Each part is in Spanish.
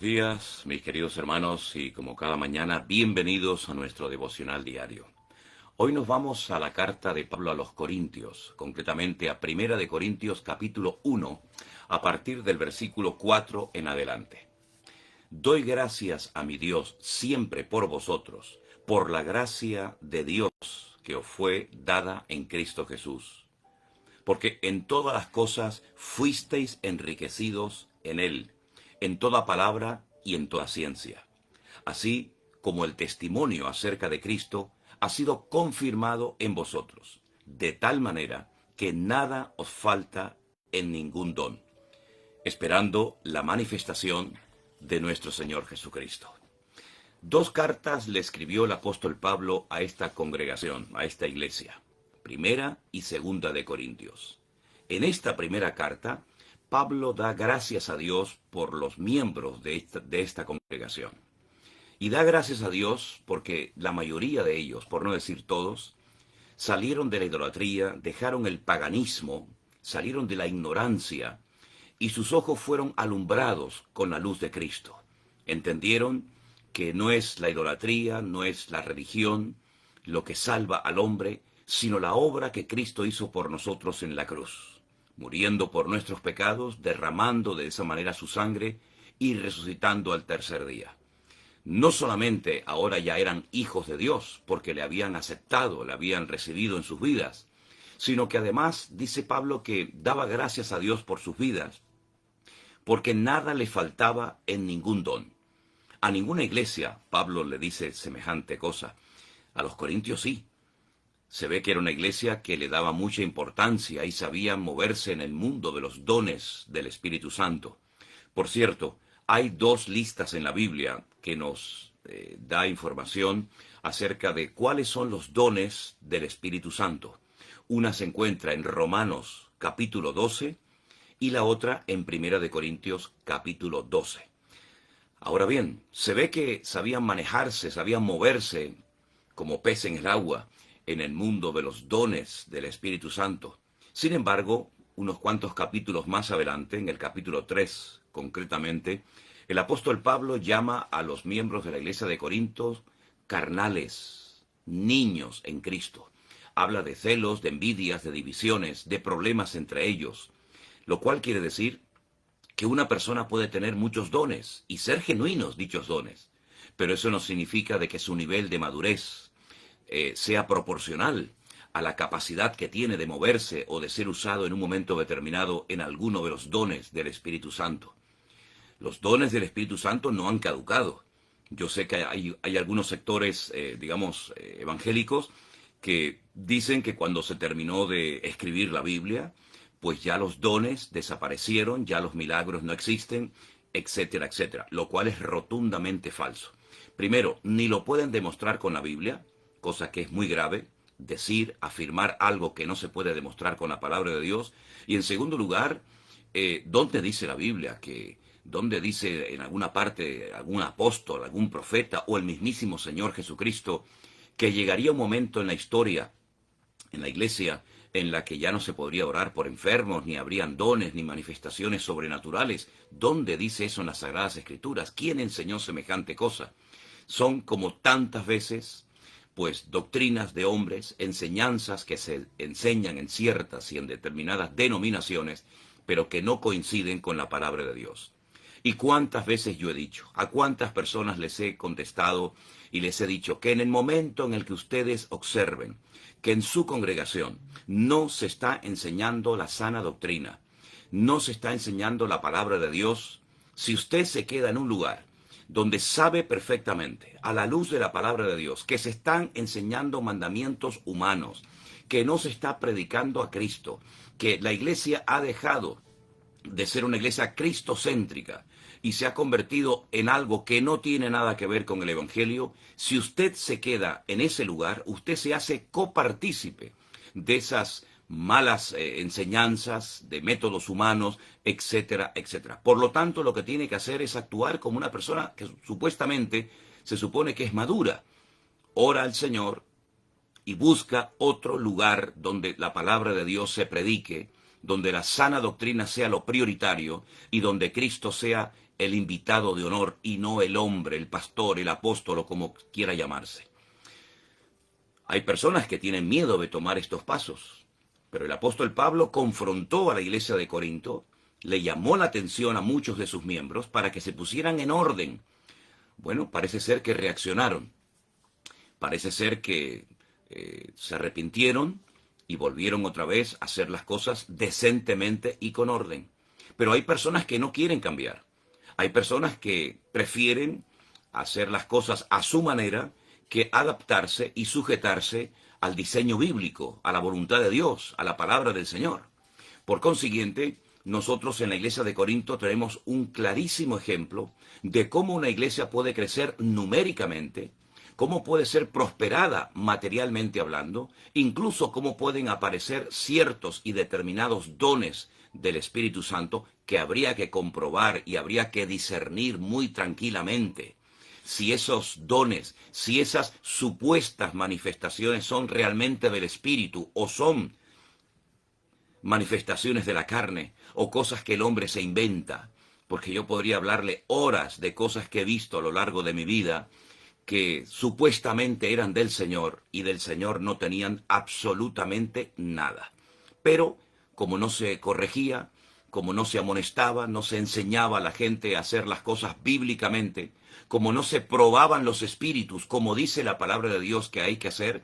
días, mis queridos hermanos, y como cada mañana, bienvenidos a nuestro devocional diario. Hoy nos vamos a la carta de Pablo a los Corintios, concretamente a Primera de Corintios capítulo 1, a partir del versículo 4 en adelante. Doy gracias a mi Dios siempre por vosotros, por la gracia de Dios que os fue dada en Cristo Jesús. Porque en todas las cosas fuisteis enriquecidos en Él, en toda palabra y en toda ciencia. Así como el testimonio acerca de Cristo ha sido confirmado en vosotros, de tal manera que nada os falta en ningún don, esperando la manifestación de nuestro Señor Jesucristo. Dos cartas le escribió el apóstol Pablo a esta congregación, a esta iglesia, Primera y Segunda de Corintios. En esta primera carta, Pablo da gracias a Dios por los miembros de esta congregación. Y da gracias a Dios porque la mayoría de ellos, por no decir todos, salieron de la idolatría, dejaron el paganismo, salieron de la ignorancia, y sus ojos fueron alumbrados con la luz de Cristo. Entendieron que no es la idolatría, no es la religión lo que salva al hombre, sino la obra que Cristo hizo por nosotros en la cruz, muriendo por nuestros pecados, derramando de esa manera su sangre y resucitando al tercer día. No solamente ahora ya eran hijos de Dios, porque le habían aceptado, le habían recibido en sus vidas, sino que además dice Pablo que daba gracias a Dios por sus vidas, porque nada le faltaba en ningún don. A ninguna iglesia Pablo le dice semejante cosa. A los corintios sí. Se ve que era una iglesia que le daba mucha importancia y sabía moverse en el mundo de los dones del Espíritu Santo. Por cierto, hay dos listas en la Biblia que nos da información acerca de cuáles son los dones del Espíritu Santo. Una se encuentra en Romanos capítulo 12 y la otra en Primera de Corintios capítulo 12. Ahora bien, se ve que sabían manejarse, sabían moverse como pez en el agua en el mundo de los dones del Espíritu Santo. Sin embargo, unos cuantos capítulos más adelante, en el capítulo 3 concretamente, el apóstol Pablo llama a los miembros de la iglesia de Corinto carnales, niños en Cristo. Habla de celos, de envidias, de divisiones, de problemas entre ellos, lo cual quiere decir que una persona puede tener muchos dones y ser genuinos dichos dones, pero eso no significa de que su nivel de madurez sea proporcional a la capacidad que tiene de moverse o de ser usado en un momento determinado en alguno de los dones del Espíritu Santo. Los dones del Espíritu Santo no han caducado. Yo sé que hay algunos sectores, evangélicos, que dicen que cuando se terminó de escribir la Biblia, pues ya los dones desaparecieron, ya los milagros no existen, etcétera, etcétera, lo cual es rotundamente falso. Primero, ni lo pueden demostrar con la Biblia, cosa que es muy grave, afirmar algo que no se puede demostrar con la palabra de Dios. Y en segundo lugar, ¿dónde dice la Biblia dónde dice en alguna parte algún apóstol, algún profeta o el mismísimo Señor Jesucristo que llegaría un momento en la historia, en la iglesia, en la que ya no se podría orar por enfermos, ni habrían dones, ni manifestaciones sobrenaturales? ¿Dónde dice eso en las Sagradas Escrituras? ¿Quién enseñó semejante cosa? Son como tantas veces, pues, doctrinas de hombres, enseñanzas que se enseñan en ciertas y en determinadas denominaciones, pero que no coinciden con la palabra de Dios. ¿Y cuántas veces yo he dicho? ¿A cuántas personas les he contestado y les he dicho que en el momento en el que ustedes observen que en su congregación no se está enseñando la sana doctrina, no se está enseñando la palabra de Dios, si usted se queda en un lugar donde sabe perfectamente, a la luz de la palabra de Dios, que se están enseñando mandamientos humanos, que no se está predicando a Cristo, que la iglesia ha dejado de ser una iglesia cristocéntrica y se ha convertido en algo que no tiene nada que ver con el Evangelio, si usted se queda en ese lugar, usted se hace copartícipe de esas malas enseñanzas, de métodos humanos, etcétera, etcétera. Por lo tanto, lo que tiene que hacer es actuar como una persona que supuestamente se supone que es madura. Ora al Señor y busca otro lugar donde la palabra de Dios se predique donde la sana doctrina sea lo prioritario y donde Cristo sea el invitado de honor y no el hombre, el pastor, el apóstol o como quiera llamarse. Hay personas que tienen miedo de tomar estos pasos, pero el apóstol Pablo confrontó a la iglesia de Corinto, le llamó la atención a muchos de sus miembros para que se pusieran en orden. Bueno, parece ser que reaccionaron, parece ser que se arrepintieron y volvieron otra vez a hacer las cosas decentemente y con orden. Pero hay personas que no quieren cambiar. Hay personas que prefieren hacer las cosas a su manera que adaptarse y sujetarse al diseño bíblico, a la voluntad de Dios, a la palabra del Señor. Por consiguiente, nosotros en la iglesia de Corinto tenemos un clarísimo ejemplo de cómo una iglesia puede crecer numéricamente, cómo puede ser prosperada materialmente hablando, incluso cómo pueden aparecer ciertos y determinados dones del Espíritu Santo que habría que comprobar y habría que discernir muy tranquilamente si esos dones, si esas supuestas manifestaciones son realmente del Espíritu o son manifestaciones de la carne o cosas que el hombre se inventa, porque yo podría hablarle horas de cosas que he visto a lo largo de mi vida que supuestamente eran del Señor y del Señor no tenían absolutamente nada. Pero como no se corregía, como no se amonestaba, no se enseñaba a la gente a hacer las cosas bíblicamente, como no se probaban los espíritus, como dice la palabra de Dios que hay que hacer,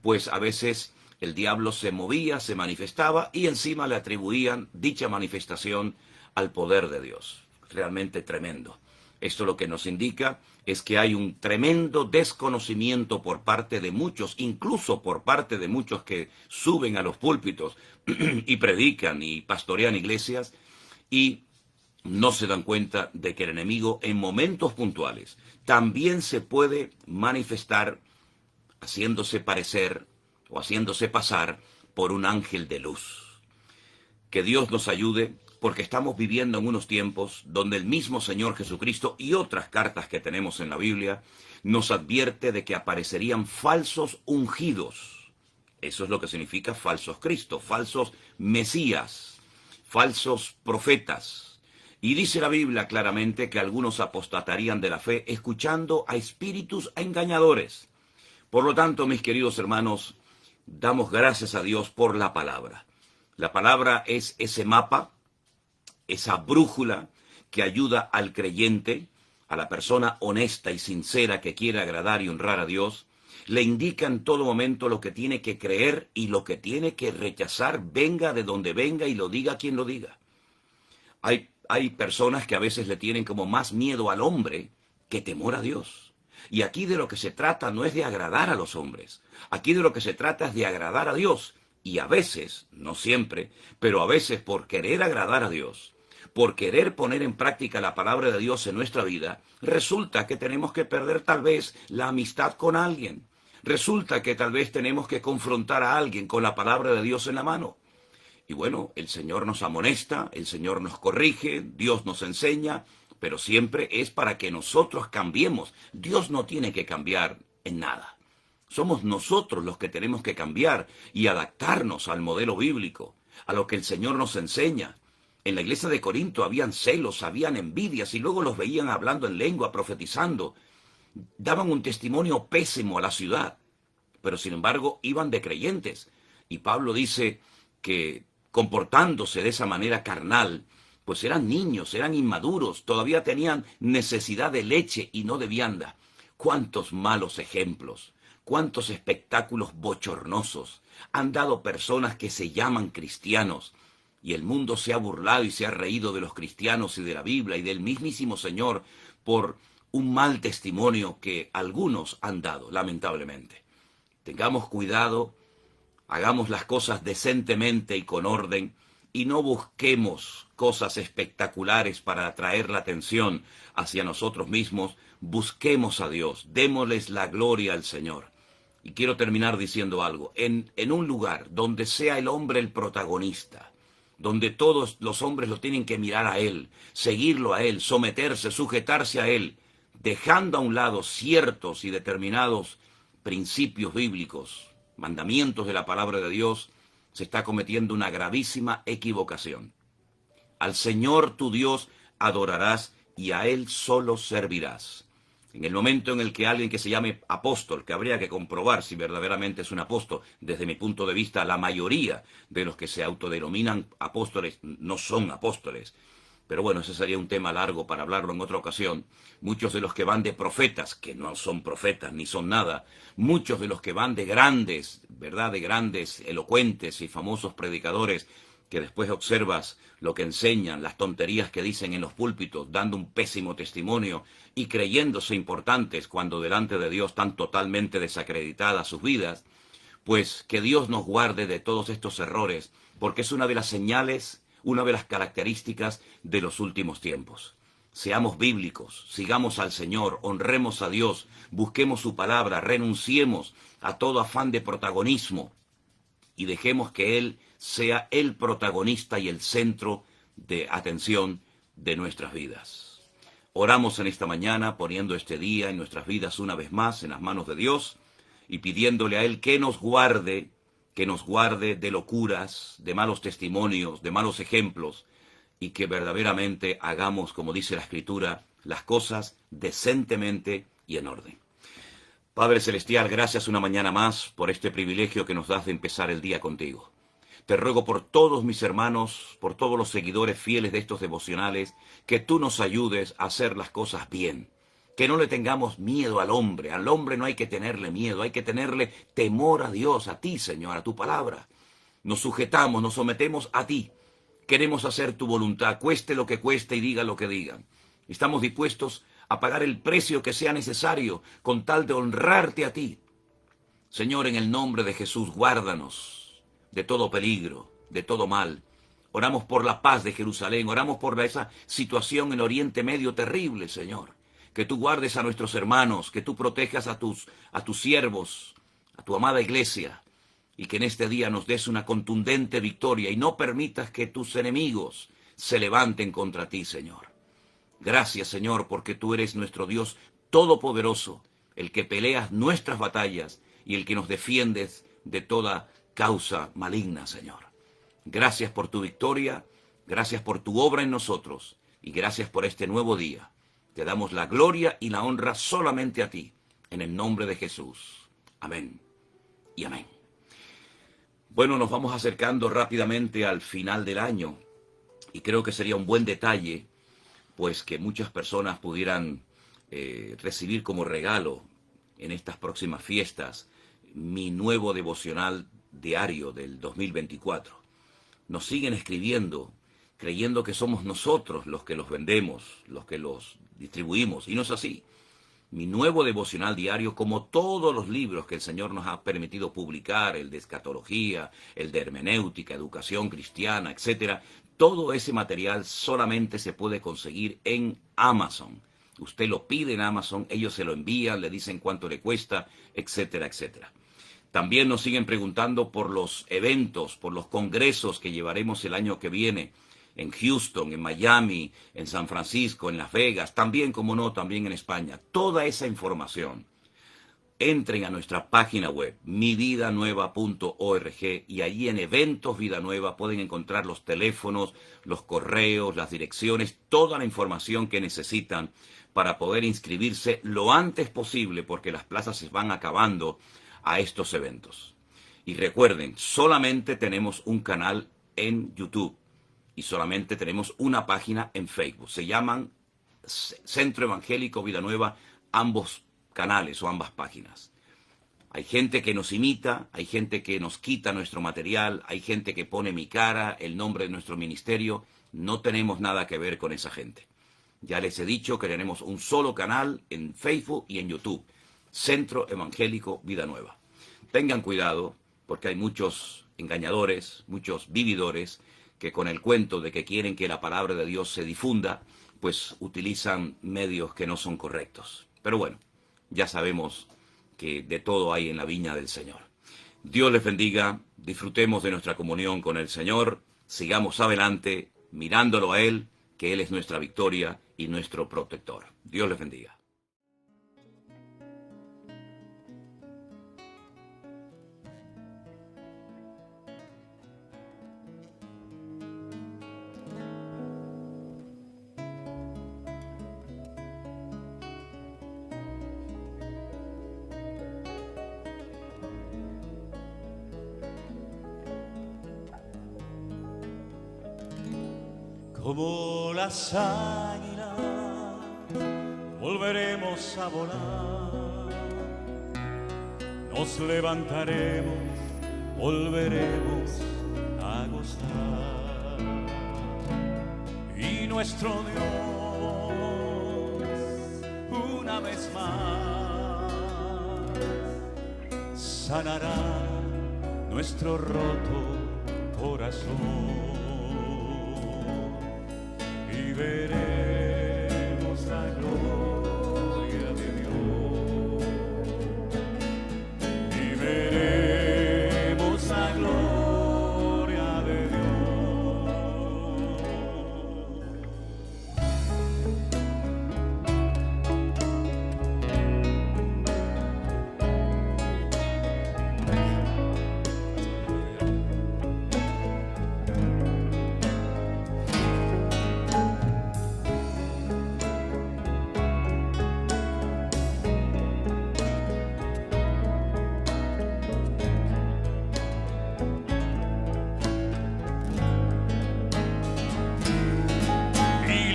pues a veces el diablo se movía, se manifestaba y encima le atribuían dicha manifestación al poder de Dios. Realmente tremendo. Esto lo que nos indica es que hay un tremendo desconocimiento por parte de muchos, incluso por parte de muchos que suben a los púlpitos y predican y pastorean iglesias y no se dan cuenta de que el enemigo en momentos puntuales también se puede manifestar haciéndose parecer o haciéndose pasar por un ángel de luz. Que Dios nos ayude, porque estamos viviendo en unos tiempos donde el mismo Señor Jesucristo y otras cartas que tenemos en la Biblia nos advierte de que aparecerían falsos ungidos. Eso es lo que significa falsos Cristos, falsos Mesías, falsos profetas. Y dice la Biblia claramente que algunos apostatarían de la fe escuchando a espíritus engañadores. Por lo tanto, mis queridos hermanos, damos gracias a Dios por la palabra. La palabra es ese mapa, esa brújula que ayuda al creyente, a la persona honesta y sincera que quiere agradar y honrar a Dios, le indica en todo momento lo que tiene que creer y lo que tiene que rechazar, venga de donde venga y lo diga quien lo diga. Hay personas que a veces le tienen como más miedo al hombre que temor a Dios. Y aquí de lo que se trata no es de agradar a los hombres. Aquí de lo que se trata es de agradar a Dios. Y a veces, no siempre, pero a veces por querer agradar a Dios, por querer poner en práctica la palabra de Dios en nuestra vida, resulta que tenemos que perder tal vez la amistad con alguien. Resulta que tal vez tenemos que confrontar a alguien con la palabra de Dios en la mano. Y bueno, el Señor nos amonesta, el Señor nos corrige, Dios nos enseña, pero siempre es para que nosotros cambiemos. Dios no tiene que cambiar en nada. Somos nosotros los que tenemos que cambiar y adaptarnos al modelo bíblico, a lo que el Señor nos enseña. En la iglesia de Corinto habían celos, habían envidias y luego los veían hablando en lengua, profetizando. Daban un testimonio pésimo a la ciudad, pero sin embargo iban de creyentes. Y Pablo dice que comportándose de esa manera carnal, pues eran niños, eran inmaduros, todavía tenían necesidad de leche y no de vianda. ¡Cuántos malos ejemplos! ¡Cuántos espectáculos bochornosos han dado personas que se llaman cristianos! Y el mundo se ha burlado y se ha reído de los cristianos y de la Biblia y del mismísimo Señor por un mal testimonio que algunos han dado, lamentablemente. Tengamos cuidado, hagamos las cosas decentemente y con orden y no busquemos cosas espectaculares para atraer la atención hacia nosotros mismos. Busquemos a Dios, démosles la gloria al Señor. Y quiero terminar diciendo algo. En un lugar donde sea el hombre el protagonista, donde todos los hombres lo tienen que mirar a Él, seguirlo a Él, someterse, sujetarse a Él, dejando a un lado ciertos y determinados principios bíblicos, mandamientos de la palabra de Dios, se está cometiendo una gravísima equivocación. Al Señor tu Dios adorarás y a Él solo servirás. En el momento en el que alguien que se llame apóstol, que habría que comprobar si verdaderamente es un apóstol, desde mi punto de vista, la mayoría de los que se autodenominan apóstoles no son apóstoles. Pero bueno, ese sería un tema largo para hablarlo en otra ocasión. Muchos de los que van de profetas, que no son profetas ni son nada, muchos de los que van de grandes, ¿verdad?, de grandes, elocuentes y famosos predicadores, que después observas lo que enseñan, las tonterías que dicen en los púlpitos, dando un pésimo testimonio y creyéndose importantes cuando delante de Dios están totalmente desacreditadas sus vidas, pues que Dios nos guarde de todos estos errores, porque es una de las señales, una de las características de los últimos tiempos. Seamos bíblicos, sigamos al Señor, honremos a Dios, busquemos su palabra, renunciemos a todo afán de protagonismo y dejemos que Él sea el protagonista y el centro de atención de nuestras vidas. Oramos en esta mañana poniendo este día en nuestras vidas una vez más en las manos de Dios y pidiéndole a Él que nos guarde de locuras, de malos testimonios, de malos ejemplos y que verdaderamente hagamos, como dice la Escritura, las cosas decentemente y en orden. Padre Celestial, gracias una mañana más por este privilegio que nos das de empezar el día contigo. Te ruego por todos mis hermanos, por todos los seguidores fieles de estos devocionales, que tú nos ayudes a hacer las cosas bien. Que no le tengamos miedo al hombre no hay que tenerle miedo, hay que tenerle temor a Dios, a ti, Señor, a tu palabra. Nos sujetamos, nos sometemos a ti. Queremos hacer tu voluntad, cueste lo que cueste y diga lo que digan. Estamos dispuestos a pagar el precio que sea necesario con tal de honrarte a ti. Señor, en el nombre de Jesús, guárdanos de todo peligro, de todo mal. Oramos por la paz de Jerusalén, oramos por esa situación en Oriente Medio terrible, Señor. Que tú guardes a nuestros hermanos, que tú protejas a tus siervos, a tu amada iglesia, y que en este día nos des una contundente victoria y no permitas que tus enemigos se levanten contra ti, Señor. Gracias, Señor, porque tú eres nuestro Dios todopoderoso, el que peleas nuestras batallas y el que nos defiendes de toda causa maligna, Señor. Gracias por tu victoria, gracias por tu obra en nosotros y gracias por este nuevo día. Te damos la gloria y la honra solamente a ti, en el nombre de Jesús. Amén y amén. Bueno, nos vamos acercando rápidamente al final del año y creo que sería un buen detalle, pues que muchas personas pudieran recibir como regalo en estas próximas fiestas mi nuevo devocional diario del 2024. Nos siguen escribiendo creyendo que somos nosotros los que los vendemos, los que los distribuimos, y no es así. Mi nuevo devocional diario, como todos los libros que el Señor nos ha permitido publicar, el de escatología, el de hermenéutica, educación cristiana, etcétera, todo ese material solamente se puede conseguir en Amazon. Usted lo pide en Amazon, ellos se lo envían, le dicen cuánto le cuesta, etcétera, etcétera. También nos siguen preguntando por los eventos, por los congresos que llevaremos el año que viene en Houston, en Miami, en San Francisco, en Las Vegas, también, como no, también en España. Toda esa información, entren a nuestra página web, mividanueva.org, y allí en Eventos Vida Nueva pueden encontrar los teléfonos, los correos, las direcciones, toda la información que necesitan para poder inscribirse lo antes posible, porque las plazas se van acabando a estos eventos. Y recuerden, solamente tenemos un canal en YouTube y solamente tenemos una página en Facebook. Se llaman Centro Evangélico Vida Nueva, ambos canales o ambas páginas. Hay gente que nos imita, hay gente que nos quita nuestro material, hay gente que pone mi cara, el nombre de nuestro ministerio. No tenemos nada que ver con esa gente. Ya les he dicho que tenemos un solo canal en Facebook y en YouTube. Centro Evangélico Vida Nueva. Tengan cuidado, porque hay muchos engañadores, muchos vividores, que con el cuento de que quieren que la palabra de Dios se difunda, pues utilizan medios que no son correctos. Pero bueno, ya sabemos que de todo hay en la viña del Señor. Dios les bendiga, disfrutemos de nuestra comunión con el Señor, sigamos adelante, mirándolo a Él, que Él es nuestra victoria y nuestro protector. Dios les bendiga. Como las águilas volveremos a volar, nos levantaremos, volveremos a gozar. Y nuestro Dios una vez más sanará nuestro roto corazón. Y veremos la gloria de Dios, y veremos la gloria de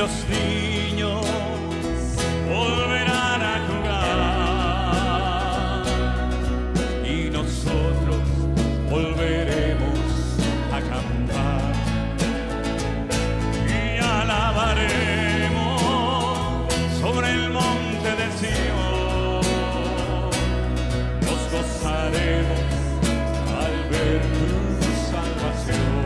los niños volverán a jugar y nosotros volveremos a cantar y alabaremos sobre el monte de Sion, nos gozaremos al ver tu salvación.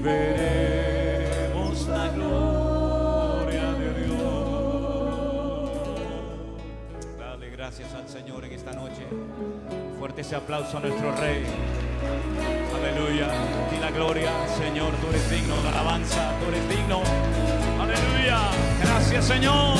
Veremos la gloria de Dios. Dale gracias al Señor en esta noche. Fuerte ese aplauso a nuestro Rey. Aleluya. Y la gloria, Señor, tú eres digno de alabanza, tú eres digno. Aleluya. Gracias, Señor.